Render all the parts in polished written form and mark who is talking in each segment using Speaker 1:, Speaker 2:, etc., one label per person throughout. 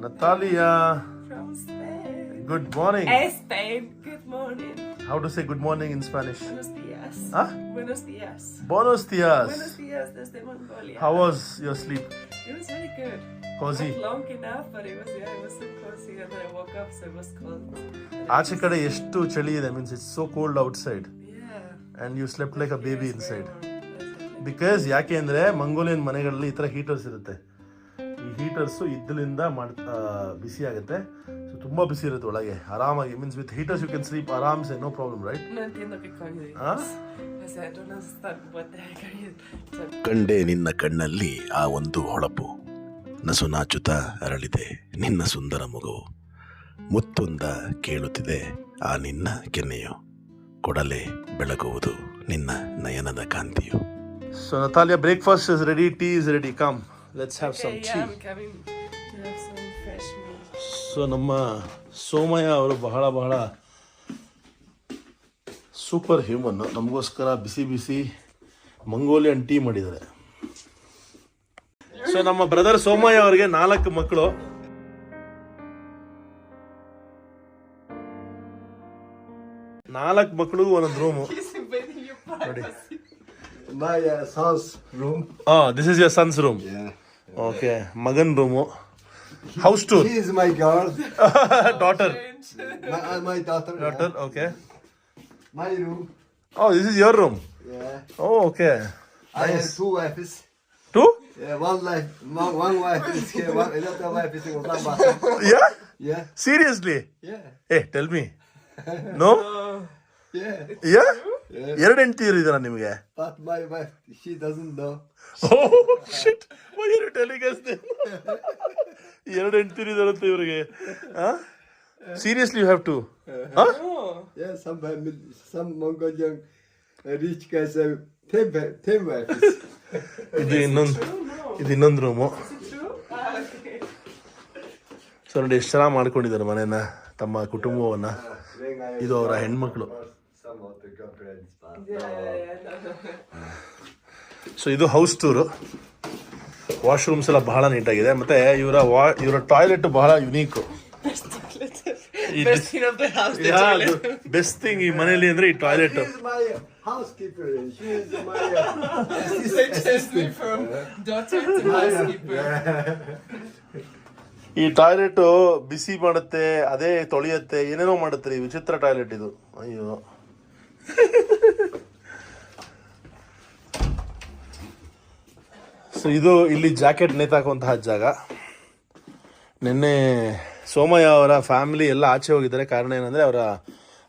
Speaker 1: Natalia.
Speaker 2: From Spain.
Speaker 1: Good morning.
Speaker 2: Spain. Good morning.
Speaker 1: How to say good morning in Spanish?
Speaker 2: Buenos dias.
Speaker 1: Huh?
Speaker 2: Buenos dias.
Speaker 1: Buenos dias.
Speaker 2: Buenos dias desde Mongolia.
Speaker 1: How was your sleep?
Speaker 2: It was really good.
Speaker 1: Cozy?
Speaker 2: Not long enough, but it was so cozy. And then I woke up, so it was cold.
Speaker 1: ಆಚೆ ಕಡೆ ಎಷ್ಟು ಚಳಿ ಇದೆ, means it's so cold outside
Speaker 2: Yeah.
Speaker 1: And you slept like a baby inside.
Speaker 2: Exactly.
Speaker 1: Because ಯಾಕೆ ಅಂದರೆ Mongolian ಮನೆಗಳಲ್ಲಿ ಈ ಥರ ಹೀಟರ್ಸ್ ಇರುತ್ತೆ. ಈ ಹೀಟರ್ಸು ಇದ್ದಲಿಂದ ಬಿಸಿ ಆಗುತ್ತೆ. ಸೊ ತುಂಬ ಬಿಸಿ ಇರುತ್ತೆ ಒಳಗೆ, ಆರಾಮಾಗಿ. Means with heaters you can sleep ಆರಾಮ್ಸೆ, no problem, right?
Speaker 2: No entiendo qué coño dices.
Speaker 1: Huh?
Speaker 2: O sea, no understand what the heck are you...
Speaker 3: ಕಂಡೆ ನಿನ್ನ ಕಣ್ಣಲ್ಲಿ ಆ ಒಂದು ಹೊಳಪು, ನಸುನಾಚುತ ಅರಳಿದೆ ನಿನ್ನ ಸುಂದರ ಮಗು, ಮುತ್ತೊಂದ ಕೇಳುತ್ತಿದೆ ಆ ನಿನ್ನ ಕೆನ್ನೆಯು, ಕೊಡಲೆ ಬೆಳಗುವುದು ನಿನ್ನ ನಯನದ ಕಾಂತಿಯು.
Speaker 1: So Natalia, breakfast is ready, tea is ready. Come, let's have some
Speaker 2: Okay,
Speaker 1: tea.
Speaker 2: yeah, I'm coming to have some fresh meat.
Speaker 1: So ನಮ್ಮ ಸೋಮಯ್ಯ ಅವರು ಬಹಳ ಸೂಪರ್ ಹ್ಯೂಮನ್. ನಮಗೋಸ್ಕರ ಬಿಸಿ ಬಿಸಿ ಮಂಗೋಲಿಯನ್ ಟೀ ಮಾಡಿದ್ದಾರೆ. ಸೊ ನಮ್ಮ ಬ್ರದರ್ ಸೋಮಯ್ಯ ಅವರಿಗೆ 4 ಮಕ್ಕಳು. ಮಕ್ಕಳಿಗೂ ಒಂದೊಂದು room
Speaker 2: He's invading your privacy.
Speaker 4: My son's room.
Speaker 1: This is your son's room. Okay, ಮಗನ್ room. House tour.
Speaker 4: She is my girl.
Speaker 1: Daughter.
Speaker 4: My daughter.
Speaker 1: Daughter, okay.
Speaker 4: My room.
Speaker 1: This is your room.
Speaker 4: Yeah.
Speaker 1: Okay.
Speaker 4: I have 2 wives.
Speaker 1: Two?
Speaker 4: Yeah, one wife is here. Another wife is in Ulaanbaatar.
Speaker 1: Yeah?
Speaker 4: Yeah.
Speaker 1: Seriously?
Speaker 4: Yeah.
Speaker 1: ಏ, tell me. No?
Speaker 4: Yeah.
Speaker 1: ಯಾ? 2 ಹೆಂಡತಿ ಇದ್ದೀರಾ ನಿಮಗೆ?
Speaker 4: But my wife, she doesn't know.
Speaker 1: Oh shit! Why are you telling us this? 2 ಹೆಂಡತಿ ಇದ್ದಾರಂತೆ ಇವರಿಗೆ. Seriously, you have to? Huh?
Speaker 4: Yeah, some Mongolian rich guys have 10 wives.
Speaker 1: ಇದು ಇನ್ನೊಂದು room.
Speaker 2: True? Okay.
Speaker 1: So ನೋಡಿ ಎಷ್ಟು ಚೆನ್ನಾಗಿ ಮಾಡ್ಕೊಂಡಿದ್ದಾರೆ ಮನೆಯನ್ನ, ತಮ್ಮ ಕುಟುಂಬವನ್ನ. ಇದು ಅವರ ಹೆಣ್ಮಕ್ಳು.
Speaker 4: Some of the girlfriends.
Speaker 2: Yeah.
Speaker 1: So ಇದು ಹೌಸ್ ಟೂರು. ವಾಶ್ರೂಮ್ಸ್ ಎಲ್ಲ ಬಹಳ ನೀಟಾಗಿದೆ. ಮತ್ತೆ ಇವರ ಟಾಯ್ಲೆಟ್ ಬಹಳ ಯುನೀಕು.
Speaker 2: Best thing of the house, the toilet.
Speaker 1: Best thing ಈ ಮನೆಯಲ್ಲಿ ಅಂದ್ರೆ ಈ toilet.
Speaker 4: She is my housekeeper. She is my
Speaker 2: They changed me from daughter to housekeeper.
Speaker 1: ಈ ಟಾಯ್ಲೆಟ್ ಬಿಸಿ ಮಾಡುತ್ತೆ, ಅದೇ ತೊಳೆಯುತ್ತೆ, ಏನೇನೋ ಮಾಡುತ್ತೆ. ಈ ವಿಚಿತ್ರ ಟಾಯ್ಲೆಟ್ ಇದು. ಅಯ್ಯೋ. ಸೊ ಇದು ಇಲ್ಲಿ ಜಾಕೆಟ್ ನೇತಾಕುವಂತಹ ಜಾಗ. ನಿನ್ನೆ ಸೋಮಯ್ಯ ಅವರ ಫ್ಯಾಮಿಲಿ ಎಲ್ಲ ಆಚೆ ಹೋಗಿದ್ದಾರೆ. ಕಾರಣ ಏನಂದರೆ ಅವರ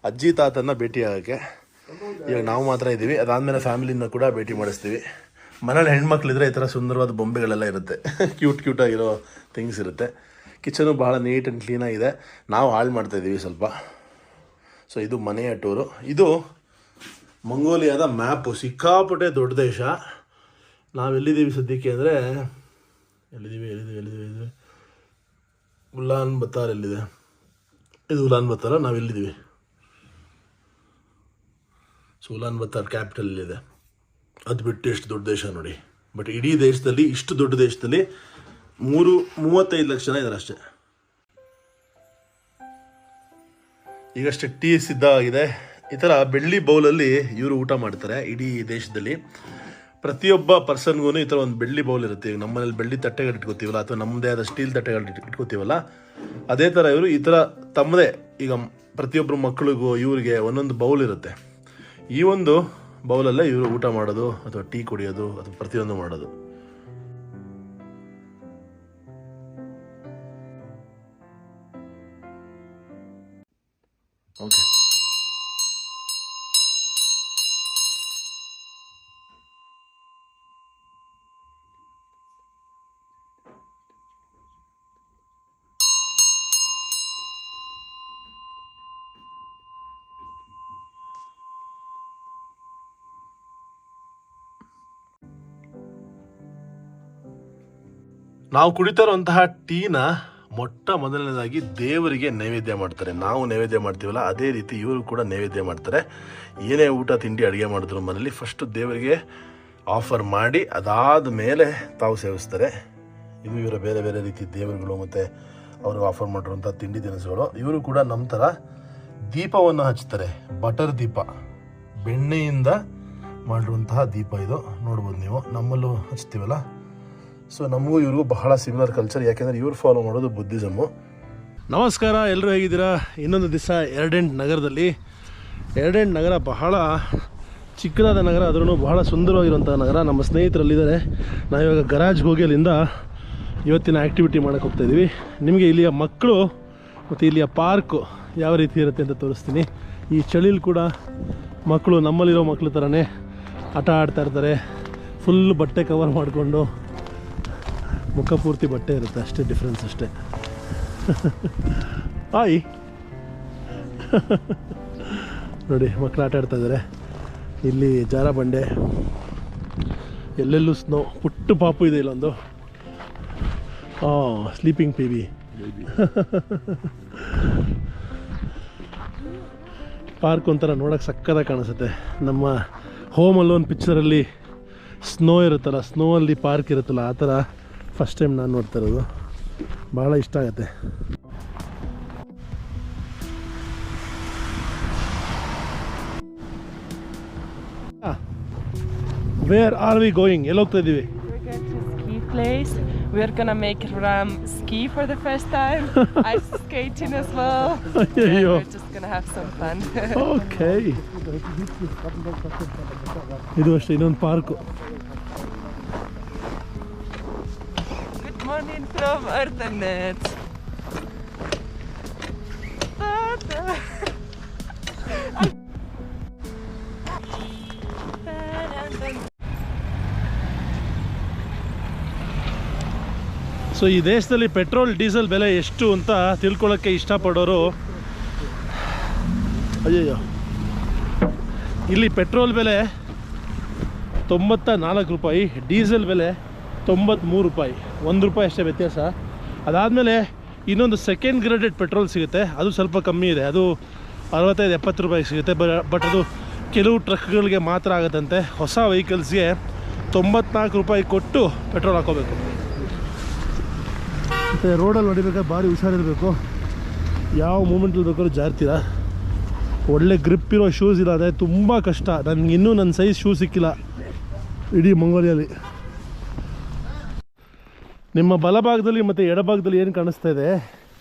Speaker 1: ಅಜ್ಜಿ ತಾತನ್ನ ಭೇಟಿ ಆಗೋಕ್ಕೆ. ಇವಾಗ ನಾವು ಮಾತ್ರ ಇದ್ದೀವಿ. ಅದಾದಮೇಲೆ ಫ್ಯಾಮಿಲಿನ ಕೂಡ ಭೇಟಿ ಮಾಡಿಸ್ತೀವಿ. ಮನೇಲಿ ಹೆಣ್ಮಕ್ಳಿದ್ರೆ ಈ ಥರ ಸುಂದರವಾದ ಬೊಂಬೆಗಳೆಲ್ಲ ಇರುತ್ತೆ. ಕ್ಯೂಟಾಗಿರೋ ಥಿಂಗ್ಸ್ ಇರುತ್ತೆ. ಕಿಚನು ಭಾಳ ನೀಟ್ ಆ್ಯಂಡ್ ಕ್ಲೀನಾಗಿದೆ. ನಾವು ಹಾಳು ಮಾಡ್ತಾಯಿದ್ದೀವಿ ಸ್ವಲ್ಪ. ಸೊ ಇದು ಮನೆಯ ಟೂರು. ಇದು ಮಂಗೋಲಿಯಾದ ಮ್ಯಾಪು. ಸಿಕ್ಕಾಪಟ್ಟೆ ದೊಡ್ಡ ದೇಶ. ನಾವೆಲ್ಲಿದ್ದೀವಿ ಸದ್ಯಕ್ಕೆ ಅಂದರೆ ಎಲ್ಲಿದ್ದೀವಿ ಉಲಾನ್ ಬತ್ತಾರ್ ಎಲ್ಲಿದೆ? ಇದು ಉಲಾನ್ ಬತ್ತಾರ. ನಾವೆಲ್ಲಿದ್ದೀವಿ? ಸೊ ಉಲಾನ್ ಬತ್ತಾರ್ ಕ್ಯಾಪಿಟಲ್ ಇಲ್ಲಿದೆ. ಅದು ಬಿಟ್ಟು ಎಷ್ಟು ದೊಡ್ಡ ದೇಶ ನೋಡಿ. ಬಟ್ ಇಡೀ ದೇಶದಲ್ಲಿ, ಇಷ್ಟು ದೊಡ್ಡ ದೇಶದಲ್ಲಿ 35 ಲಕ್ಷ ಜನ ಇದ್ದಾರೆ ಅಷ್ಟೇ. ಈಗಷ್ಟೇ ಟೀ ಸಿದ್ಧ ಆಗಿದೆ. ಈ ಥರ ಬೆಳ್ಳಿ ಬೌಲಲ್ಲಿ ಇವರು ಊಟ ಮಾಡ್ತಾರೆ. ಇಡೀ ದೇಶದಲ್ಲಿ ಪ್ರತಿಯೊಬ್ಬ ಪರ್ಸನ್ಗೂ ಈ ಥರ ಒಂದು ಬೆಳ್ಳಿ ಬೌಲ್ ಇರುತ್ತೆ. ಈಗ ನಮ್ಮನೇಲಿ ಬೆಳ್ಳಿ ತಟ್ಟೆಗಳು ಇಟ್ಕೋತೀವಲ್ಲ, ಅಥವಾ ನಮ್ಮದೇ ಆದ ಸ್ಟೀಲ್ ತಟ್ಟೆಗಳು ಇಟ್ಕೋತೀವಲ್ಲ, ಅದೇ ಥರ ಇವರು ಈ ಥರ ತಮ್ಮದೇ, ಈಗ ಪ್ರತಿಯೊಬ್ಬರು ಮಕ್ಕಳಿಗೂ ಇವರಿಗೆ ಒಂದೊಂದು ಬೌಲ್ ಇರುತ್ತೆ. ಈ ಒಂದು ಬೌಲಲ್ಲೇ ಇವರು ಊಟ ಮಾಡೋದು, ಅಥವಾ ಟೀ ಕುಡಿಯೋದು, ಅಥವಾ ಪ್ರತಿಯೊಂದು ಮಾಡೋದು. ಓಕೆ. ನಾವು ಕುಡಿತಾ ಇರುವಂತಹ ಟೀನ ಮೊಟ್ಟ ಮೊದಲನೇದಾಗಿ ದೇವರಿಗೆ ನೈವೇದ್ಯ ಮಾಡ್ತಾರೆ. ನಾವು ನೈವೇದ್ಯ ಮಾಡ್ತೀವಲ್ಲ, ಅದೇ ರೀತಿ ಇವರು ಕೂಡ ನೈವೇದ್ಯ ಮಾಡ್ತಾರೆ. ಏನೇ ಊಟ ತಿಂಡಿ ಅಡುಗೆ ಮಾಡಿದ್ರು ಮನೇಲಿ ಫಸ್ಟು ದೇವರಿಗೆ ಆಫರ್ ಮಾಡಿ ಅದಾದ ಮೇಲೆ ತಾವು ಸೇವಿಸ್ತಾರೆ. ಇದು ಇವರ ಬೇರೆ ಬೇರೆ ರೀತಿ ದೇವರುಗಳು ಮತ್ತು ಅವರು ಆಫರ್ ಮಾಡಿರುವಂಥ ತಿಂಡಿ ತಿನಿಸುಗಳು. ಇವರು ಕೂಡ ನಮ್ಮ ಥರ ದೀಪವನ್ನು ಹಚ್ತಾರೆ, ಬಟರ್ ದೀಪ, ಬೆಣ್ಣೆಯಿಂದ ಮಾಡಿರುವಂತಹ ದೀಪ ಇದು ನೋಡ್ಬೋದು ನೀವು. ನಮ್ಮಲ್ಲೂ ಹಚ್ತೀವಲ್ಲ, ಸೊ ನಮಗೂ ಇವ್ರಿಗೂ ಬಹಳ ಸಿಮಿಲರ್ ಕಲ್ಚರ್, ಯಾಕೆಂದರೆ ಇವ್ರು ಫಾಲೋ ಮಾಡೋದು ಬುದ್ಧಿಸಮು. ನಮಸ್ಕಾರ, ಎಲ್ಲರೂ ಹೇಗಿದ್ದೀರಾ? ಇನ್ನೊಂದು ದಿವಸ ಎರ್ಡೆಂಟ್ ನಗರದಲ್ಲಿ. ಎರ್ಡೆಂಟ್ ನಗರ ಬಹಳ ಚಿಕ್ಕದಾದ ನಗರ, ಅದರಲ್ಲೂ ಬಹಳ ಸುಂದರವಾಗಿರುವಂಥ ನಗರ. ನಮ್ಮ ಸ್ನೇಹಿತರಲ್ಲಿದ್ದಾರೆ. ನಾವಿವಾಗ ಗರಾಜ್ಗೆ ಹೋಗಿ ಅಲ್ಲಿಂದ ಇವತ್ತಿನ ಆ್ಯಕ್ಟಿವಿಟಿ ಮಾಡೋಕ್ಕೆ ಹೋಗ್ತಾಯಿದ್ದೀವಿ. ನಿಮಗೆ ಇಲ್ಲಿಯ ಮಕ್ಕಳು ಮತ್ತು ಇಲ್ಲಿಯ ಪಾರ್ಕು ಯಾವ ರೀತಿ ಇರುತ್ತೆ ಅಂತ ತೋರಿಸ್ತೀನಿ. ಈ ಚಳಿಲಿ ಕೂಡ ಮಕ್ಕಳು ನಮ್ಮಲ್ಲಿರೋ ಮಕ್ಕಳ ಥರನೇ ಆಟ ಆಡ್ತಾ ಇರ್ತಾರೆ. ಫುಲ್ ಬಟ್ಟೆ ಕವರ್ ಮಾಡಿಕೊಂಡು, ಮುಖ ಪೂರ್ತಿ ಬಟ್ಟೆ ಇರುತ್ತೆ, ಅಷ್ಟೇ ಡಿಫ್ರೆನ್ಸ್ ಅಷ್ಟೇ. ಆಯ್ ನೋಡಿ, ಮಕ್ಕಳು ಆಟ ಆಡ್ತಾ ಇದ್ದಾರೆ. ಇಲ್ಲಿ ಜಾರ ಬಂಡೆ, ಎಲ್ಲೆಲ್ಲೂ ಸ್ನೋ. ಪುಟ್ಟ ಪಾಪು ಇದೆ ಇಲ್ಲೊಂದು, ಸ್ಲೀಪಿಂಗ್ ಬೇಬಿ. ಪಾರ್ಕ್ ಒಂಥರ ನೋಡೋಕೆ ಸಕ್ಕದಾಗಿ ಕಾಣಿಸುತ್ತೆ. ನಮ್ಮ ಹೋಮ್ ಅಲೋನ್ ಪಿಕ್ಚರಲ್ಲಿ ಸ್ನೋ ಇರುತ್ತಲ್ಲ, ಸ್ನೋ ಅಲ್ಲಿ ಪಾರ್ಕ್ ಇರುತ್ತಲ್ಲ, ಆ ಥರ ಫಸ್ಟ್ ಟೈಮ್ ನಾನು ನೋಡ್ತಾ ಇರೋದು. ಭಾಳ ಇಷ್ಟ ಆಗುತ್ತೆ. Where are we going? ಎಲ್ಲಿ ಹೋಗ್ತಾ ಇದ್ದೀವಿ?
Speaker 2: Place. We're gonna make Ram ski for the first time. Ice skating as well. Yeah, we're just gonna have some fun.
Speaker 1: Okay, ಇದು ಅಷ್ಟೇ ಇನ್ನೊಂದು park.
Speaker 2: Good morning from Ardenet.
Speaker 1: So ಈ ದೇಶದಲ್ಲಿ petrol diesel ಬೆಲೆ ಎಷ್ಟು ಅಂತ ತಿಳ್ಕೊಳ್ಳೋಕ್ಕೆ ಇಷ್ಟಪಡೋರು, ಅಯ್ಯಯ್ಯೋ, ಇಲ್ಲಿ ಪೆಟ್ರೋಲ್ ಬೆಲೆ 94 ರೂಪಾಯಿ, ಡೀಸೆಲ್ ಬೆಲೆ 93 ರೂಪಾಯಿ, 1 ರೂಪಾಯಿ ಅಷ್ಟೇ ವ್ಯತ್ಯಾಸ. ಅದಾದಮೇಲೆ ಇನ್ನೊಂದು ಸೆಕೆಂಡ್ ಗ್ರೇಡೆಡ್ ಪೆಟ್ರೋಲ್ ಸಿಗುತ್ತೆ, ಅದು ಸ್ವಲ್ಪ ಕಮ್ಮಿ ಇದೆ, ಅದು 65-70 ರೂಪಾಯಿಗೆ ಸಿಗುತ್ತೆ. ಬಟ್ ಅದು ಕೆಲವು ಟ್ರಕ್ಗಳಿಗೆ ಮಾತ್ರ ಆಗುತ್ತಂತೆ. ಹೊಸ ವೆಹಿಕಲ್ಸ್ಗೆ 94 ರೂಪಾಯಿ ಕೊಟ್ಟು ಪೆಟ್ರೋಲ್ ಹಾಕೋಬೇಕು. ಮತ್ತು ರೋಡಲ್ಲಿ ಹೊಡಿಬೇಕಾದ್ರೆ ಭಾರಿ ಹುಷಾರಿರಬೇಕು. ಯಾವ ಮೂಮೆಂಟಲ್ಲಿ ಬೇಕಾದ್ರೂ ಜಾರ್ತೀರ. ಒಳ್ಳೆ ಗ್ರಿಪ್ ಇರೋ ಶೂಸ್ ಇಲ್ಲ ಅಂದರೆ ತುಂಬ ಕಷ್ಟ. ನನಗೆ ಇನ್ನೂ ನನ್ನ ಸೈಜ್ ಶೂ ಸಿಕ್ಕಿಲ್ಲ ಇಡೀ ಮಂಗೋಲಿಯಲ್ಲಿ. ನಿಮ್ಮ ಬಲಭಾಗದಲ್ಲಿ ಮತ್ತು ಎಡಭಾಗದಲ್ಲಿ ಏನು ಕಾಣಿಸ್ತಾ ಇದೆ?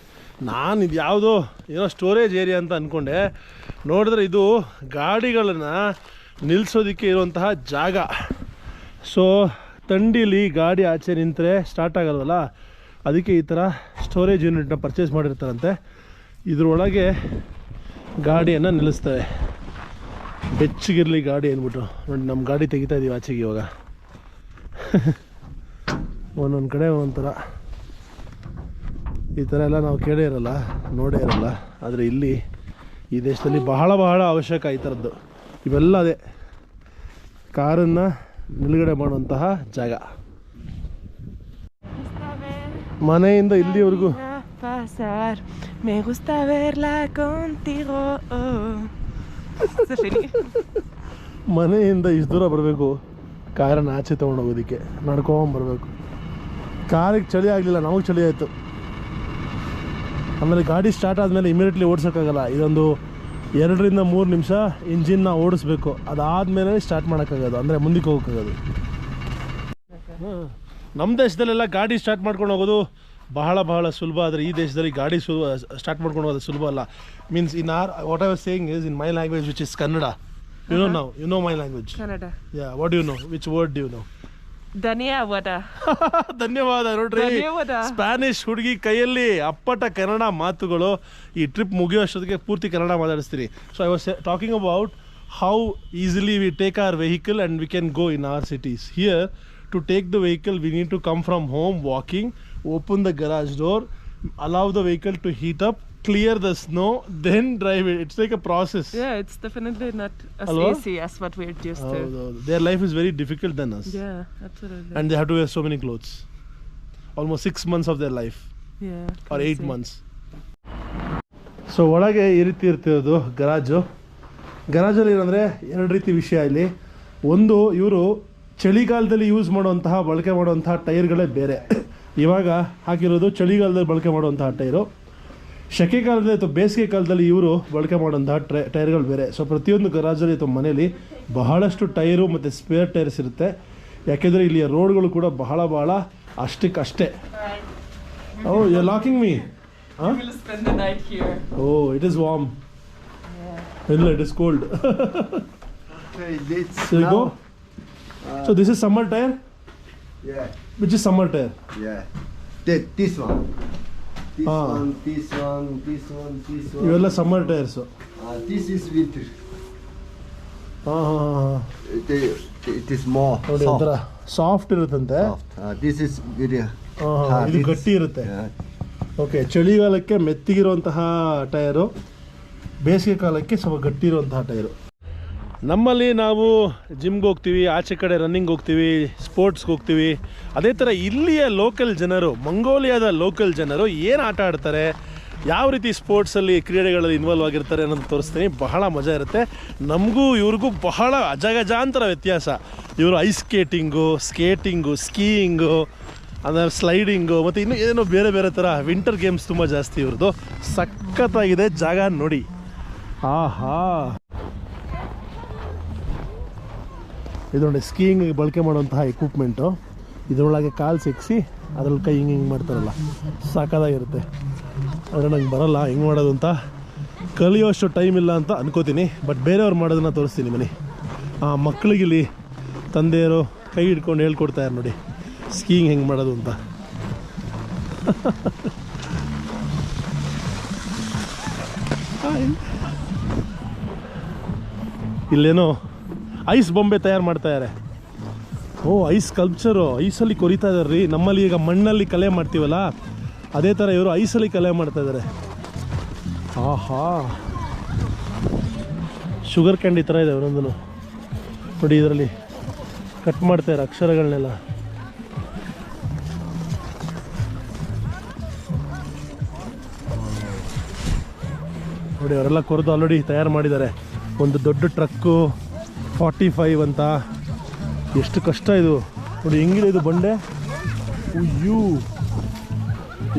Speaker 1: ನಾನು ಇದು ಯಾವುದೋ ಏನೋ ಸ್ಟೋರೇಜ್ ಏರಿಯಾ ಅಂತ ಅಂದ್ಕೊಂಡೆ. ನೋಡಿದ್ರೆ ಇದು ಗಾಡಿಗಳನ್ನು ನಿಲ್ಲಿಸೋದಕ್ಕೆ ಇರುವಂತಹ ಜಾಗ. ಸೊ ಥಂಡಿಲಿ ಗಾಡಿ ಆಚೆ ನಿಂತರೆ ಸ್ಟಾರ್ಟ್ ಆಗಲ್ವಲ್ಲ, ಅದಕ್ಕೆ ಈ ಥರ ಸ್ಟೋರೇಜ್ ಯೂನಿಟ್ನ ಪರ್ಚೇಸ್ ಮಾಡಿರ್ತಾರಂತೆ. ಇದರೊಳಗೆ ಗಾಡಿಯನ್ನು ನಿಲ್ಲಿಸ್ತವೆ, ಬೆಚ್ಚಗಿರಲಿ ಗಾಡಿ ಅಂದ್ಬಿಟ್ಟು. ನೋಡಿ, ನಮ್ಮ ಗಾಡಿ ತೆಗಿತಾ ಇದ್ದೀವಿ ಆಚೆಗೆ ಇವಾಗ. ಒಂದೊಂದು ಕಡೆ ಒಂಥರ ಈ ಥರ ಎಲ್ಲ ನಾವು ಕೇಳೇ ಇರಲ್ಲ, ನೋಡೇ ಇರಲ್ಲ. ಆದರೆ ಇಲ್ಲಿ ಈ ದೇಶದಲ್ಲಿ ಬಹಳ ಬಹಳ ಅವಶ್ಯಕ ಈ ಥರದ್ದು. ಇವೆಲ್ಲ ಅದೇ ಕಾರನ್ನು ನಿಲುಗಡೆ ಮಾಡುವಂತಹ ಜಾಗ. ಮನೆಯಿಂದ ಇಲ್ಲಿವರೆಗೂ ಮನೆಯಿಂದ ಇಷ್ಟು ದೂರ ಬರಬೇಕು, ಕಾರನ್ನು ಆಚೆ ತೊಗೊಂಡೋಗೋದಕ್ಕೆ ನಡ್ಕೊಂಬರ್ಬೇಕು. ಕಾರಿಗೆ ಚಳಿ ಆಗಲಿಲ್ಲ, ನಮಗೆ ಚಳಿ ಆಯಿತು. ಆಮೇಲೆ ಗಾಡಿ ಸ್ಟಾರ್ಟ್ ಆದಮೇಲೆ ಇಮಿಡಿಯೇಟ್ಲಿ ಓಡಿಸೋಕ್ಕಾಗಲ್ಲ. ಇದೊಂದು 2-3 ನಿಮಿಷ ಇಂಜಿನ್ನ ಓಡಿಸ್ಬೇಕು, ಅದಾದಮೇಲೆ ಸ್ಟಾರ್ಟ್ ಮಾಡೋಕ್ಕಾಗೋದು, ಅಂದರೆ ಮುಂದಕ್ಕೆ ಹೋಗೋಕ್ಕಾಗೋದು. ನಮ್ಮ ದೇಶದಲ್ಲೆಲ್ಲ ಗಾಡಿ ಸ್ಟಾರ್ಟ್ ಮಾಡ್ಕೊಂಡು ಹೋಗೋದು ಬಹಳ ಬಹಳ ಸುಲಭ. ಆದರೆ ಈ ದೇಶದಲ್ಲಿ ಗಾಡಿ ಸ್ಟಾರ್ಟ್ ಮಾಡ್ಕೊಂಡು ಹೋಗೋದು ಸುಲಭ ಅಲ್ಲ. Means in what I was saying is in my language, which is Kannada. You know my language? Kannada. Yeah, what do you know? Which word do you know?
Speaker 2: ಧನ್ಯವಾದ.
Speaker 1: ಧನ್ಯವಾದ. ನೋಡ್ರಿ, ಸ್ಪ್ಯಾನಿಷ್ ಹುಡುಗಿ ಕೈಯಲ್ಲಿ ಅಪ್ಪಟ ಕನ್ನಡ ಮಾತುಗಳು. ಈ ಟ್ರಿಪ್ ಮುಗಿಯೋಷ್ಟೊತ್ತಿಗೆ ಪೂರ್ತಿ ಕನ್ನಡ ಮಾತಾಡಿಸ್ತೀನಿ. So I was talking about how easily we take our vehicle and we can go in our cities. Here to take the vehicle we need to come from home walking, open the garage door, allow the vehicle to heat up, clear the snow, then drive it. It's like a process.
Speaker 2: Yeah, it's definitely not as easy as what we're used to.
Speaker 1: Their life is very difficult than us.
Speaker 2: Yeah, absolutely.
Speaker 1: And they have to wear so many clothes. Almost 6 months of their life.
Speaker 2: Yeah.
Speaker 1: Or 8 months. So ಒಳಗೆ ಈ ರೀತಿ ಇರ್ತಿರೋದು ಗರಾಜು. ಗರಾಜಲ್ಲಿ ಏನಂದರೆ 2 ರೀತಿ ವಿಷಯ ಇಲ್ಲಿ. ಒಂದು, ಇವರು ಚಳಿಗಾಲದಲ್ಲಿ ಯೂಸ್ ಮಾಡುವಂತಹ ಬಳಕೆ ಮಾಡುವಂತಹ ಟೈರ್ಗಳೇ ಬೇರೆ. ಇವಾಗ ಹಾಕಿರೋದು ಚಳಿಗಾಲದಲ್ಲಿ ಬಳಕೆ ಮಾಡುವಂತಹ ಟೈರು. ಸೆಕೆ ಕಾಲದಲ್ಲಿ ಅಥವಾ ಬೇಸಿಗೆ ಕಾಲದಲ್ಲಿ ಇವರು ಬಳಕೆ ಮಾಡುವಂತಹ ಟೈರ್ಗಳು ಬೇರೆ. ಸೊ ಪ್ರತಿಯೊಂದು ಗರಾಜಲ್ಲಿ ಅಥವಾ ಮನೇಲಿ ಬಹಳಷ್ಟು ಟೈರು ಮತ್ತು ಸ್ಪೇರ್ ಟೈರ್ಸ್ ಇರುತ್ತೆ. ಯಾಕೆಂದರೆ ಇಲ್ಲಿಯ ರೋಡ್ಗಳು ಕೂಡ ಬಹಳ ಅಷ್ಟೇ. Oh you are looking me.
Speaker 2: We will spend the night here.
Speaker 1: Oh, it is warm. Yeah. It is cold.
Speaker 4: Okay, this
Speaker 1: So you
Speaker 4: now,
Speaker 1: go. So this is summer tire.
Speaker 4: Yeah,
Speaker 1: Which is summer tire?
Speaker 4: yeah. This one. This
Speaker 1: Ah.
Speaker 4: one, this one, this one, this one.
Speaker 1: ಇವೆಲ್ಲ summer tires.
Speaker 4: This is winter.
Speaker 1: ಹಾಂ
Speaker 4: It is more
Speaker 1: ನೋಡಿ
Speaker 4: soft.
Speaker 1: ಒಂಥರ soft ಇರುತ್ತಂತೆ.
Speaker 4: Soft. This is very.
Speaker 1: ಇದು
Speaker 4: this-
Speaker 1: ಗಟ್ಟಿ ಇರುತ್ತೆ.
Speaker 4: Yeah.
Speaker 1: Okay, ಚಳಿಗಾಲಕ್ಕೆ ಮೆತ್ತಿಗಿರುವಂತಹ tyre, ಬೇಸಿಗೆ ಕಾಲಕ್ಕೆ ಸ್ವಲ್ಪ ಗಟ್ಟಿ ಇರುವಂತಹ ಟೈರು. ನಮ್ಮಲ್ಲಿ ನಾವು ಜಿಮ್ಗೆ ಹೋಗ್ತೀವಿ, ಆಚೆ ಕಡೆ ರನ್ನಿಂಗ್ ಹೋಗ್ತೀವಿ, ಸ್ಪೋರ್ಟ್ಸ್ಗೆ ಹೋಗ್ತೀವಿ. ಅದೇ ಥರ ಇಲ್ಲಿಯ ಲೋಕಲ್ ಜನರು, ಮಂಗೋಲಿಯಾದ ಲೋಕಲ್ ಜನರು ಏನು ಆಟ ಆಡ್ತಾರೆ, ಯಾವ ರೀತಿ ಸ್ಪೋರ್ಟ್ಸಲ್ಲಿ ಕ್ರೀಡೆಗಳಲ್ಲಿ ಇನ್ವಾಲ್ವ್ ಆಗಿರ್ತಾರೆ ಅನ್ನೋದು ತೋರಿಸ್ತೀನಿ. ಬಹಳ ಮಜಾ ಇರುತ್ತೆ. ನಮಗೂ ಇವ್ರಿಗೂ ಬಹಳ ಅಜಗಜಾಂತರ ವ್ಯತ್ಯಾಸ. ಇವರು ಐಸ್ ಸ್ಕೇಟಿಂಗು, ಸ್ಕೀಯಿಂಗು, ಅಂದರೆ ಸ್ಲೈಡಿಂಗು ಮತ್ತು ಇನ್ನೂ ಏನೋ ಬೇರೆ ಬೇರೆ ಥರ ವಿಂಟರ್ ಗೇಮ್ಸ್ ತುಂಬ ಜಾಸ್ತಿ ಇವ್ರದ್ದು. ಸಖತ್ತಾಗಿದೆ ಜಾಗ ನೋಡಿ. ಆಹಾ, ಇದು ನೋಡಿ ಸ್ಕೀಯಿಂಗ್ ಬಳಕೆ ಮಾಡುವಂತಹ ಎಕ್ವಿಪ್ಮೆಂಟು. ಇದರೊಳಗೆ ಕಾಲು ಸಿಕ್ಕಿಸಿ ಅದ್ರಲ್ಲಿ ಕೈ ಹಿಂಗೆ ಮಾಡ್ತಾರಲ್ಲ, ಸಾಕಾಗಿರುತ್ತೆ. ಆದರೆ ನಂಗೆ ಬರಲ್ಲ ಹೆಂಗೆ ಮಾಡೋದು ಅಂತ, ಕಲಿಯೋಷ್ಟು ಟೈಮ್ ಇಲ್ಲ ಅಂತ ಅನ್ಕೋತೀನಿ. ಬಟ್ ಬೇರೆಯವ್ರು ಮಾಡೋದನ್ನ ತೋರಿಸ್ತೀನಿ ಬನ್ನಿ. ಮಕ್ಕಳಿಗಿಲ್ಲಿ ತಂದೆಯರು ಕೈ ಹಿಡ್ಕೊಂಡು ಹೇಳ್ಕೊಡ್ತಾರೆ ನೋಡಿ ಸ್ಕೀಯಿಂಗ್ ಹೆಂಗೆ ಮಾಡೋದು ಅಂತ. ಇಲ್ಲೇನೋ ಐಸ್ ಬೊಂಬೆ ತಯಾರು ಮಾಡ್ತಾ ಇದ್ದಾರೆ. ಓ, ಐಸ್ ಸ್ಕಲ್ಪ್ಚರು, ಐಸಲ್ಲಿ ಕೊರಿತಾ ಇದ್ದಾರೆ ರೀ. ನಮ್ಮಲ್ಲಿ ಈಗ ಮಣ್ಣಲ್ಲಿ ಕಲೆ ಮಾಡ್ತೀವಲ್ಲ, ಅದೇ ಥರ ಇವರು ಐಸಲ್ಲಿ ಕಲೆ ಮಾಡ್ತಾ ಇದ್ದಾರೆ. ಆಹಾ, ಶುಗರ್ ಕ್ಯಾಂಡಿ ಥರ ಇದೆ ಒಂದೊಂದು ನೋಡಿ. ಇದರಲ್ಲಿ ಕಟ್ ಮಾಡ್ತಾರೆ ಅಕ್ಷರಗಳನ್ನೆಲ್ಲ. ನೋಡಿ ಅವರೆಲ್ಲ ಕೊರೆದು ಆಲ್ರೆಡಿ ತಯಾರು ಮಾಡಿದ್ದಾರೆ. ಒಂದು ದೊಡ್ಡ ಟ್ರಕ್ಕು 45 ಅಂತ. ಎಷ್ಟು ಕಷ್ಟ ಇದು ನೋಡಿ, ಹೆಂಗಿದೆ ಇದು ಬಂಡೆ. ಅಯ್ಯೋ,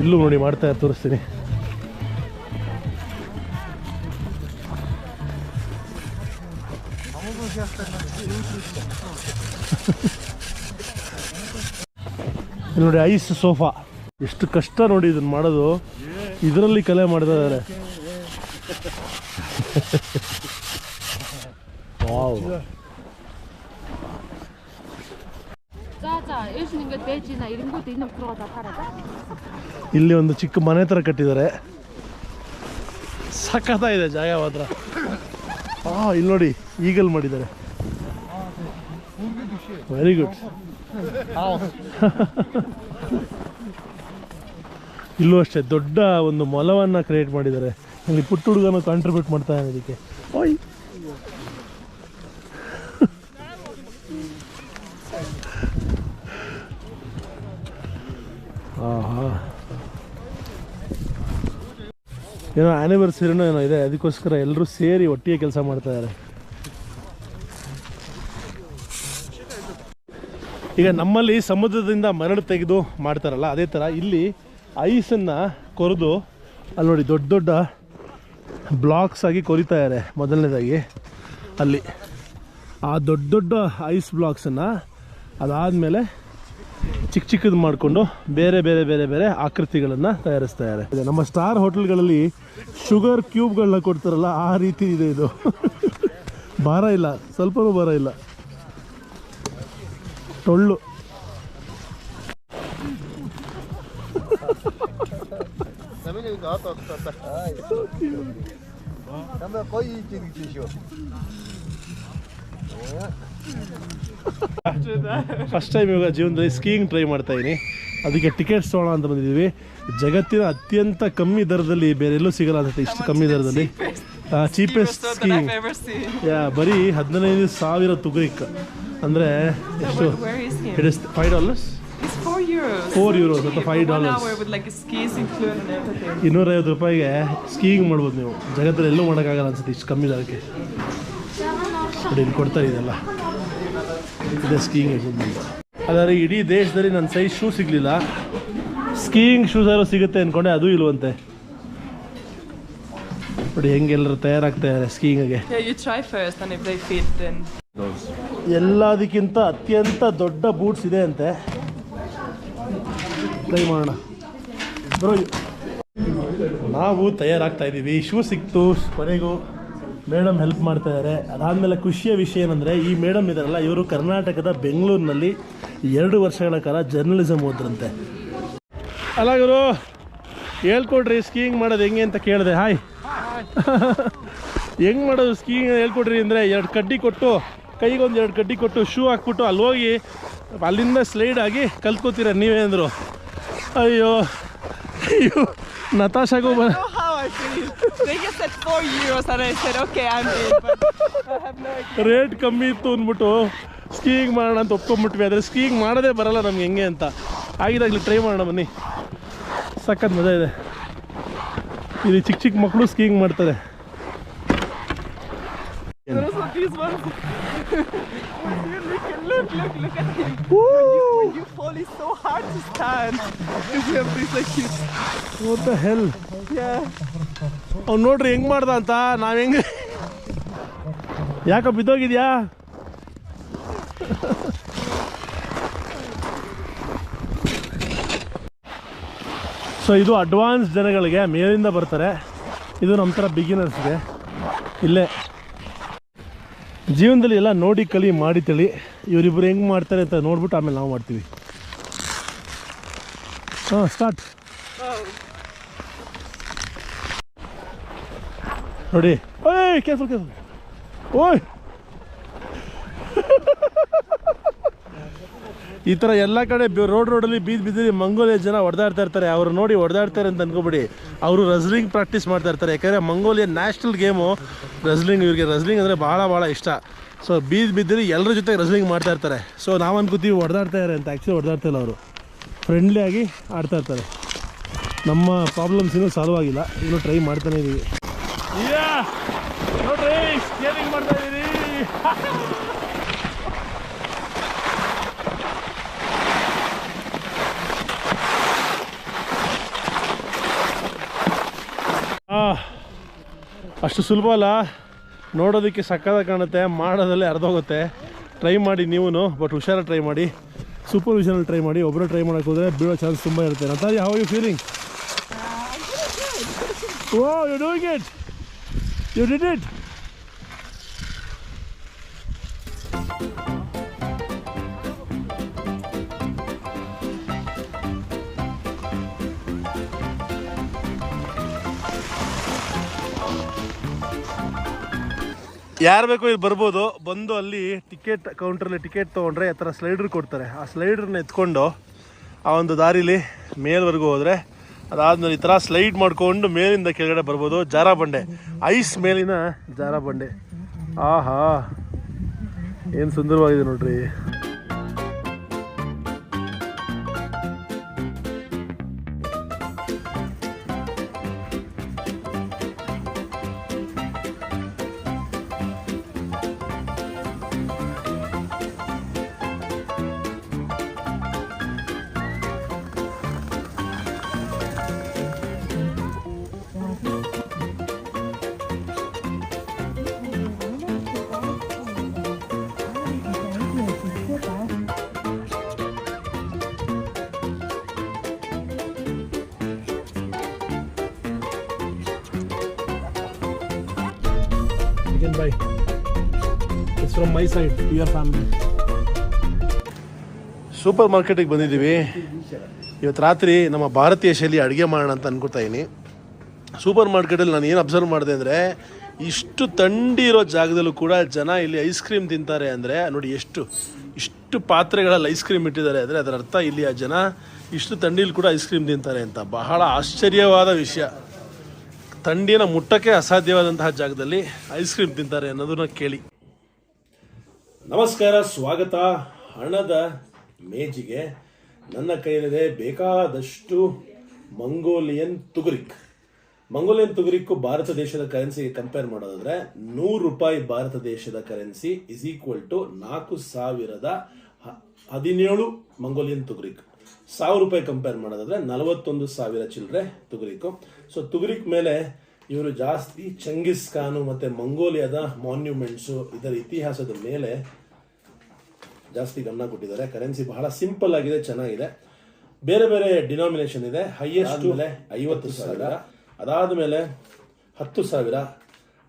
Speaker 1: ಇಲ್ಲೂ ನೋಡಿ ಮಾಡ್ತಾ ತೋರಿಸ್ತೀನಿ. ನೋಡಿ ಐಸ್ ಸೋಫಾ, ಎಷ್ಟು ಕಷ್ಟ ನೋಡಿ ಇದನ್ನ ಮಾಡೋದು. ಇದರಲ್ಲಿ ಕಲೆ ಮಾಡ್ತಾ ಇದ್ದಾರೆ. ವಾವ್, ಇಲ್ಲಿ ಒಂದು ಚಿಕ್ಕ ಮನೆ ಥರ ಕಟ್ಟಿದ್ದಾರೆ. ಸಖತ್ತಾಗಿದೆ ಜಾಗ ಮಾತ್ರ. ಇಲ್ಲಿ ನೋಡಿ ಈಗಲ್ ಮಾಡಿದ್ದಾರೆ. Very good. ಇಲ್ಲೂ ಅಷ್ಟೇ ದೊಡ್ಡ ಒಂದು ಮೊಲವನ್ನು ಕ್ರಿಯೇಟ್ ಮಾಡಿದ್ದಾರೆ. ಇಲ್ಲಿ ಪುಟ್ಟ ಹುಡುಗನ ಕಾಂಟ್ರಿಬ್ಯೂಟ್ ಮಾಡ್ತಾ ಇದ್ದಾರೆ ಇದಕ್ಕೆ. ಓಯ್, ಏನೋ ಆ್ಯನಿವರ್ಸರಿನೋ ಏನೋ ಇದೆ, ಅದಕ್ಕೋಸ್ಕರ ಎಲ್ಲರೂ ಸೇರಿ ಒಟ್ಟಿಗೆ ಕೆಲಸ ಮಾಡ್ತಾ ಇದ್ದಾರೆ. ಈಗ ನಮ್ಮಲ್ಲಿ ಸಮುದ್ರದಿಂದ ಮರಳು ತೆಗೆದು ಮಾಡ್ತಾರಲ್ಲ, ಅದೇ ಥರ ಇಲ್ಲಿ ಐಸನ್ನು ಕೊರೆದು ಅಲ್ಲಿ ನೋಡಿ ದೊಡ್ಡ ದೊಡ್ಡ ಬ್ಲಾಕ್ಸ್ ಆಗಿ ಕೊರಿತಾ ಇದ್ದಾರೆ. ಮೊದಲನೇದಾಗಿ ಅಲ್ಲಿ ಆ ದೊಡ್ಡ ದೊಡ್ಡ ಐಸ್ ಬ್ಲಾಕ್ಸನ್ನು ಅದಾದಮೇಲೆ ಚಿಕ್ಕ ಚಿಕ್ಕದು ಮಾಡಿಕೊಂಡು ಬೇರೆ ಬೇರೆ ಬೇರೆ ಬೇರೆ ಆಕೃತಿಗಳನ್ನು ತಯಾರಿಸ್ತಾ ಇದ್ದಾರೆ. ನಮ್ಮ ಸ್ಟಾರ್ ಹೋಟೆಲ್ಗಳಲ್ಲಿ ಶುಗರ್ ಕ್ಯೂಬ್ಗಳನ್ನ ಕೊಡ್ತಾರಲ್ಲ, ಆ ರೀತಿ ಇದೆ ಇದು. ಭಾರ ಇಲ್ಲ, ಸ್ವಲ್ಪನೂ ಭಾರ ಇಲ್ಲ, ಟೊಳ್ಳು. ಫಸ್ಟ್ ಟೈಮ್ ಇವಾಗ ಜೀವನದಲ್ಲಿ ಸ್ಕೀಯಿಂಗ್ ಟ್ರೈ ಮಾಡ್ತಾ ಇದೀನಿ. ಅದಕ್ಕೆ ಟಿಕೆಟ್ಸ್ ತೊಗೊಳ್ಳೋ ಅಂತ ಬಂದಿದ್ದೀವಿ. ಜಗತ್ತಿನ ಅತ್ಯಂತ ಕಮ್ಮಿ ದರದಲ್ಲಿ ಬೇರೆ ಎಲ್ಲೂ ಸಿಗಲ್ಲ ಅನ್ಸುತ್ತೆ, ಇಷ್ಟು ಕಮ್ಮಿ ದರದಲ್ಲಿ. ಚೀಪೆಸ್ಟ್ ಸ್ಕೀಯಿಂಗ್ ಬರೀ 15,000 ತುಗ್ರಿಕ್ ಅಂದರೆ ಎಷ್ಟು? It is $5.
Speaker 2: It's €4.
Speaker 1: €4 ಅಥವಾ $5.
Speaker 2: 1 hour with like skis included and everything.
Speaker 1: 250 ರೂಪಾಯಿಗೆ ಸ್ಕೀಯಿಂಗ್ ಮಾಡ್ಬೋದು ನೀವು. ಜಗತ್ತಲ್ಲಿ ಎಲ್ಲೂ ಮಾಡೋಕ್ಕಾಗಲ್ಲ ಅನ್ಸುತ್ತೆ ಇಷ್ಟು ಕಮ್ಮಿ ದರಕ್ಕೆ. ನೋಡಿ ಇಲ್ಲಿ ಕೊಡ್ತಾರೆ ಇದೆಲ್ಲ, ಇದೆ ಸ್ಕೀಯಿಂಗ್ ಎಕ್ವಿಪ್ಮೆಂಟ್. ಆದರೆ ಇಡೀ ದೇಶದಲ್ಲಿ ನನ್ನ ಸೈಜ್ ಶೂ ಸಿಗಲಿಲ್ಲ. ಸ್ಕೀಯಿಂಗ್ ಶೂಸ್ ಎಲ್ಲ ಸಿಗುತ್ತೆ ಅಂದ್ಕೊಂಡೆ, ಅದು ಇಲ್ವಂತೆ. ನೋಡಿ ಹೆಂಗೆಲ್ಲರೂ ತಯಾರಾಗ್ತಾ ಇದ್ದಾರೆ ಸ್ಕೀಯಿಂಗ್ಗೆ.
Speaker 2: Yeah, you try first and if they fit then.
Speaker 1: ಎಲ್ಲದಕ್ಕಿಂತ ಅತ್ಯಂತ ದೊಡ್ಡ ಬೂಟ್ಸ್ ಇದೆ ಅಂತೆ, ಟ್ರೈ ಮಾಡೋಣ. ಬ್ರೋ ನಾವು ತಯಾರಾಗ್ತಾ ಇದ್ದೀವಿ, ಶೂ ಸಿಕ್ತು ಕೊನೆಗೂ. ಮೇಡಮ್ ಹೆಲ್ಪ್ ಮಾಡ್ತಾ ಇದ್ದಾರೆ. ಅದಾದಮೇಲೆ ಖುಷಿಯ ವಿಷಯ ಏನಂದರೆ, ಈ ಮೇಡಮ್ ಇದಾರಲ್ಲ, ಇವರು ಕರ್ನಾಟಕದ ಬೆಂಗಳೂರಿನಲ್ಲಿ 2 ವರ್ಷಗಳ ಕಾಲ ಜರ್ನಲಿಸಮ್ ಓದ್ರಂತೆ. ಅಲ್ಲ ಗುರು, ಹೇಳ್ಕೊಡ್ರಿ ಸ್ಕೀಯಿಂಗ್ ಮಾಡೋದು ಹೆಂಗೆ ಅಂತ ಕೇಳಿದೆ. ಹಾಯ್ ಹೆಂಗೆ ಮಾಡೋದು ಸ್ಕೀಯಿಂಗ್ ಹೇಳ್ಕೊಡ್ರಿ ಅಂದರೆ, 2 ಕಡ್ಡಿ ಕೊಟ್ಟು, ಕೈಗೊಂದು 2 ಕಡ್ಡಿ ಕೊಟ್ಟು ಶೂ ಹಾಕ್ಬಿಟ್ಟು ಅಲ್ಲಿ ಹೋಗಿ ಅಲ್ಲಿಂದ ಸ್ಲೈಡ್ ಆಗಿ ಕಲ್ತ್ಕೋತೀರ ನೀವೇ ಅಂದರು. ಅಯ್ಯೋ ಅಯ್ಯೋ ನತಾಶಾಗೂ
Speaker 2: I know how I feel. They just said €4 and I said okay, I'm in, but I have no idea.
Speaker 1: Rate ಕಮ್ಮಿ ಇತ್ತು ಅಂದ್ಬಿಟ್ಟು ಸ್ಕೀಯಿಂಗ್ ಮಾಡೋಣ ಅಂತ ಒಪ್ಕೊಂಡ್ಬಿಟ್ವಿ. ಆದರೆ ಸ್ಕೀಯಿಂಗ್ ಮಾಡೋದೇ ಬರಲ್ಲ ನಮ್ಗೆ ಹೆಂಗೆ ಅಂತ. ಆಗಿದಾಗಲಿ ಟ್ರೈ ಮಾಡೋಣ ಬನ್ನಿ, ಸಖತ್ ಮಜಾ ಇದೆ. ಇಲ್ಲಿ ಚಿಕ್ಕ ಚಿಕ್ಕ ಮಕ್ಕಳು ಸ್ಕೀಯಿಂಗ್ ಮಾಡ್ತಾರೆ.
Speaker 2: Also these ones. Look at him. When you fall, it's so hard to stand. Because you have these like kids.
Speaker 1: What the hell?
Speaker 2: Yeah.
Speaker 1: ಅವ್ನು ನೋಡ್ರಿ ಹೆಂಗೆ ಮಾಡ್ದ ಅಂತ. ನಾವು ಹೆಂಗೆ ಯಾಕೆ ಬಿದ್ದೋಗಿದ್ಯಾ? ಸೊ ಇದು ಅಡ್ವಾನ್ಸ್ ಜನಗಳಿಗೆ ಮೇಲಿಂದ ಬರ್ತಾರೆ. ಇದು ನಮ್ಮ ಥರ ಬಿಗಿನರ್ಸ್ಗೆ ಇಲ್ಲೇ ಜೀವನದಲ್ಲಿ ಎಲ್ಲ ನೋಡಿ ಕಲಿ ಮಾಡಿ ತಿಳಿ. ಇವರಿಬ್ಬರು ಹೆಂಗೆ ಮಾಡ್ತಾರೆ ಅಂತ ನೋಡ್ಬಿಟ್ಟು ಆಮೇಲೆ ನಾವು ಮಾಡ್ತೀವಿ. ಹಾಂ, ಸ್ಟಾರ್ಟ್ ನೋಡಿ. ಓಯ್ ಕೇಸು ಓಯ್ ಈ ಥರ ಎಲ್ಲ ಕಡೆ ರೋಡಲ್ಲಿ ಬೀದಿ ಮಂಗೋಲಿಯಾ ಜನ ಹೊಡೆದಾಡ್ತಾ ಇರ್ತಾರೆ. ಅವರು ನೋಡಿ ಹೊಡೆದಾಡ್ತಾರೆ ಅಂತ ಅನ್ಕೋಬಿಡಿ, ಅವರು ರಸ್ಲಿಂಗ್ ಪ್ರಾಕ್ಟೀಸ್ ಮಾಡ್ತಾ ಇರ್ತಾರೆ. ಯಾಕಂದರೆ ಮಂಗೋಲಿಯಾ ನ್ಯಾಷನಲ್ ಗೇಮು ರಸ್ಲಿಂಗ್. ಇವರಿಗೆ ರಸ್ಲಿಂಗ್ ಅಂದರೆ ಭಾಳ ಇಷ್ಟ. ಸೊ ಬಿದ್ದಿರಿ ಎಲ್ಲರ ಜೊತೆ ರಸ್ಲಿಂಗ್ ಮಾಡ್ತಾ ಇರ್ತಾರೆ. ಸೊ ನಾವು ಅನ್ಕೋತೀವಿ ಹೊಡೆದಾಡ್ತಾ ಇದ್ದಾರೆ ಅಂತ, ಆ್ಯಕ್ಚುಲಿ ಹೊಡೆದಾಡ್ತಾ ಇಲ್ಲ. ಅವರು ಫ್ರೆಂಡ್ಲಿ ಆಗಿ ಆಡ್ತಾ ಇರ್ತಾರೆ. ನಮ್ಮ ಪ್ರಾಬ್ಲಮ್ಸ್ ಇನ್ನೂ ಸಾಲ್ವ್ ಆಗಿಲ್ಲ, ಇನ್ನೂ ಟ್ರೈ ಮಾಡ್ತಾನೆ ಇದ್ದೀವಿ. ನೋಡ್ರಿ ಸ್ಕೇಟಿಂಗ್ ಮಾಡ್ತಾ ಇದ್ದೀವಿ. ಅಷ್ಟು ಸುಲಭ ಅಲ್ಲ, ನೋಡೋದಕ್ಕೆ ಸಕ್ಕತ್ತಾಗಿ ಕಾಣುತ್ತೆ, ಮಾಡೋದಲ್ಲೇ ಅರ್ಧೋಗುತ್ತೆ. ಟ್ರೈ ಮಾಡಿ ನೀವು, ಬಟ್ ಹುಷಾರಾಗಿ ಟ್ರೈ ಮಾಡಿ, ಸೂಪರ್ವಿಷನಲ್ಲಿ ಟ್ರೈ ಮಾಡಿ. ಒಬ್ಬರು ಟ್ರೈ ಮಾಡೋಕ್ಕೆ ಹೋದರೆ ಬೀಳೋ ಚಾನ್ಸ್ ತುಂಬ ಇರುತ್ತೆ. Natalie, how you feeling? Oh, you doing it, you did it. ಯಾರು ಬೇಕೋ ಇಲ್ಲಿ ಬರ್ಬೋದು. ಬಂದು ಅಲ್ಲಿ ಟಿಕೆಟ್ ಕೌಂಟ್ರಲ್ಲಿ ಟಿಕೆಟ್ ತೊಗೊಂಡ್ರೆ ಆ ಥರ ಸ್ಲೈಡ್ರ್ ಕೊಡ್ತಾರೆ. ಆ ಸ್ಲೈಡ್ರನ್ನ ಎತ್ಕೊಂಡು ಆ ಒಂದು ದಾರಿಲಿ ಮೇಲ್ವರೆಗೂ ಹೋದರೆ, ಅದಾದಮೇಲೆ ಈ ಥರ ಸ್ಲೈಡ್ ಮಾಡಿಕೊಂಡು ಮೇಲಿಂದ ಕೆಳಗಡೆ ಬರ್ಬೋದು. ಜಾರ ಬಂಡೆ, ಐಸ್ ಮೇಲಿನ ಜಾರ ಬಂಡೆ. ಆಹಾ, ಏನು ಸುಂದರವಾಗಿದೆ ನೋಡ್ರಿ. Bye. It's from my side to your family. Super ಮಾರ್ಕೆಟಿಗೆ ಬಂದಿದ್ದೀವಿ. ಇವತ್ತು ರಾತ್ರಿ ನಮ್ಮ ಭಾರತೀಯ ಶೈಲಿ ಅಡುಗೆ ಮಾಡೋಣ ಅಂತ ಅನ್ಕೋತಾ ಇದ್ದೀನಿ. ಸೂಪರ್ ಮಾರ್ಕೆಟಲ್ಲಿ ನಾನು ಏನು ಅಬ್ಸರ್ವ್ ಮಾಡಿದೆ ಅಂದರೆ, ಇಷ್ಟು ಥಂಡಿ ಇರೋ ಜಾಗದಲ್ಲೂ ಕೂಡ ಜನ ಇಲ್ಲಿ ಐಸ್ ಕ್ರೀಮ್ ತಿಂತಾರೆ. ಅಂದರೆ ನೋಡಿ, ಇಷ್ಟು ಪಾತ್ರೆಗಳಲ್ಲಿ ಐಸ್ ಕ್ರೀಮ್ ಇಟ್ಟಿದ್ದಾರೆ ಅಂದರೆ ಅದರ ಅರ್ಥ ಇಲ್ಲಿ ಆ ಜನ ಇಷ್ಟು ಥಂಡಿಲಿ ಕೂಡ ಐಸ್ ಕ್ರೀಮ್ ತಿಂತಾರೆ ಅಂತ. ಬಹಳ ಆಶ್ಚರ್ಯವಾದ ವಿಷಯ. ಥಂಡಿನ ಮುಟ್ಟಕ್ಕೆ ಅಸಾಧ್ಯವಾದಂತಹ ಜಾಗದಲ್ಲಿ ಐಸ್ ಕ್ರೀಮ್ ತಿಂತಾರೆ ಅನ್ನೋದನ್ನ ಕೇಳಿ. ನಮಸ್ಕಾರ, ಸ್ವಾಗತ ಹಣದ ಮೇಜಿಗೆ. ನನ್ನ ಕೈಯಲ್ಲಿದೆ ಬೇಕಾದಷ್ಟು ಮಂಗೋಲಿಯನ್ ತುಗುರಿಕ್. ಮಂಗೋಲಿಯನ್ ತುಗುರಿಕ್ಕು ಭಾರತ ದೇಶದ ಕರೆನ್ಸಿಗೆ ಕಂಪೇರ್ ಮಾಡೋದಾದ್ರೆ ₹100 ಭಾರತ ದೇಶದ ಕರೆನ್ಸಿ = 4017 ಮಂಗೋಲಿಯನ್ ತುಗುರಿಕ್. ₹1,000 ಕಂಪೇರ್ ಮಾಡೋದಾದ್ರೆ 41,000 ಚಿಲ್ಲರೆ ತುಗರಿಕು. ಸೊ ತುಗರಿಕ್ ಮೇಲೆ ಇವರು ಜಾಸ್ತಿ ಚಂಗಿಸ್ ಖಾನು ಮತ್ತು ಮಂಗೋಲಿಯಾದ ಮಾನ್ಯುಮೆಂಟ್ಸು ಇದರ ಇತಿಹಾಸದ ಮೇಲೆ ಜಾಸ್ತಿ ಗಮನ ಕೊಟ್ಟಿದ್ದಾರೆ. ಕರೆನ್ಸಿ ಬಹಳ ಸಿಂಪಲ್ ಆಗಿದೆ, ಚೆನ್ನಾಗಿದೆ. ಬೇರೆ ಬೇರೆ ಡಿನಾಮಿನೇಷನ್ ಇದೆ. ಹೈಯೆಸ್ಟ್ 50,000, ಅದಾದ ಮೇಲೆ 10,000,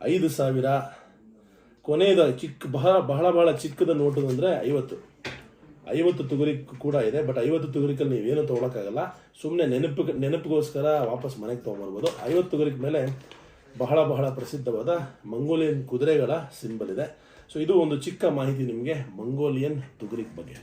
Speaker 1: 5,000, ಕೊನೆಯದ ಬಹಳ ಬಹಳ ಬಹಳ ಚಿಕ್ಕದ ನೋಟು ಅಂದರೆ 50 ತುಗರಿಕ್ ಕೂಡ ಇದೆ. ಬಟ್ 50 ತುಗರಿಕಲ್ಲಿ ನೀವೇನು ತೊಗೊಳಕ್ಕಾಗಲ್ಲ, ಸುಮ್ಮನೆ ನೆನಪಿಗೋಸ್ಕರ ವಾಪಸ್ ಮನೆಗೆ ತೊಗೊಂಬರ್ಬೋದು. 50 ತುಗರಿಕ್ ಮೇಲೆ ಬಹಳ ಬಹಳ ಪ್ರಸಿದ್ಧವಾದ ಮಂಗೋಲಿಯನ್ ಕುದುರೆಗಳ ಸಿಂಬಲ್ ಇದೆ. ಸೊ ಇದು ಒಂದು ಚಿಕ್ಕ ಮಾಹಿತಿ ನಿಮಗೆ ಮಂಗೋಲಿಯನ್ ತುಗರಿಕ್ ಬಗ್ಗೆ.